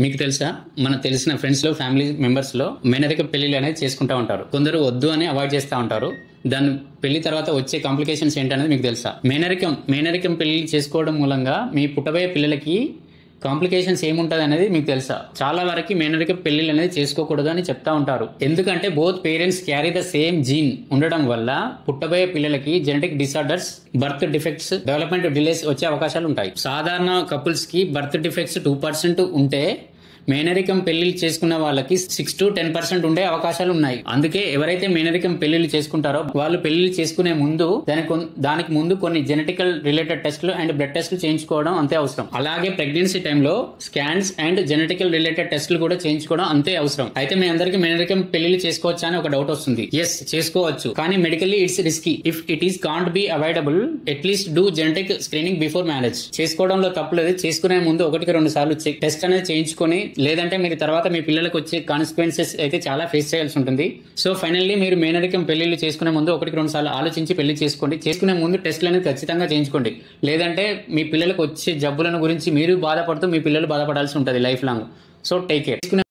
మీకు తెలుసా, మన తెలిసిన ఫ్రెండ్స్ లో, ఫ్యామిలీ మెంబర్స్ లో మేనరిక పెళ్లిళ్ళు అనేది చేసుకుంటా ఉంటారు. కొందరు వద్దు అని అవాయిడ్ చేస్తూ ఉంటారు. దాని పెళ్లి తర్వాత వచ్చే కాంప్లికేషన్స్ ఏంటనేది మీకు తెలుసా? మేనరికం పెళ్లి చేసుకోవడం మూలంగా మీ పుట్టబోయే పిల్లలకి కాంప్లికేషన్స్ ఏముంటది అనేది మీకు తెలుసా? చాలా వరకు మేనరిక పెళ్లిళ్ళు అనేది చేసుకోకూడదు అని చెప్తా ఉంటారు. ఎందుకంటే both parents carry the same gene ఉండడం వల్ల పుట్టబోయే పిల్లలకి genetic disorders, birth defects, development delays వచ్చే అవకాశాలు ఉంటాయి. సాధారణ కపుల్స్ కి బర్త్ డిఫెక్ట్స్ 2% ఉంటే మేనరికం పెళ్లిళ్ళు చేసుకున్న వాళ్ళకి 6 to 10% ఉండే అవకాశాలు ఉన్నాయి. అందుకే ఎవరైతే మేనరికం పెళ్లిళ్ళు చేసుకుంటారో వాళ్ళు పెళ్లిళ్ళు చేసుకునే ముందు దానికి ముందు కొన్ని జెనెటికల్ రిలేటెడ్ టెస్టులు అండ్ బ్లడ్ టెస్టులు చేయించుకోవడం అంతే అవసరం. అలాగే ప్రెగ్నెన్సీ టైంలో స్కాన్స్ అండ్ జెనెటికల్ రిలేటెడ్ టెస్టులు కూడా చేయించుకోవడం అంతే అవసరం. అయితే మీ అందరికీ మేనరికం పెళ్లిళ్ళు చేసుకోవచ్చా అని ఒక డౌట్ వస్తుంది. ఎస్, చేసుకోవచ్చు, కానీ medically it's risky. If it is can't be avoidable, at least do genetic screening before marriage. చేసుకోవడంలో తప్పులేదు. చేసుకునే ముందు 1-2 సార్లు టెస్ట్ అనేది చేయించుకొని, లేదంటే మీరు తర్వాత మీ పిల్లలకు వచ్చే కాన్సిక్వెన్సెస్ అయితే చాలా ఫేస్ చేయాల్సి ఉంటుంది. సో ఫైనల్లీ మీరు మేనరికం పెళ్లిళ్ళు చేసుకునే ముందు 1-2 సార్లు ఆలోచించి పెళ్లి చేసుకోండి. చేసుకునే ముందు టెస్టులు అనేది ఖచ్చితంగా చేయించుకోండి. లేదంటే మీ పిల్లలకు వచ్చే జబ్బులను గురించి మీరు బాధపడుతూ మీ పిల్లలు బాధపడాల్సి ఉంటుంది life long. So take care.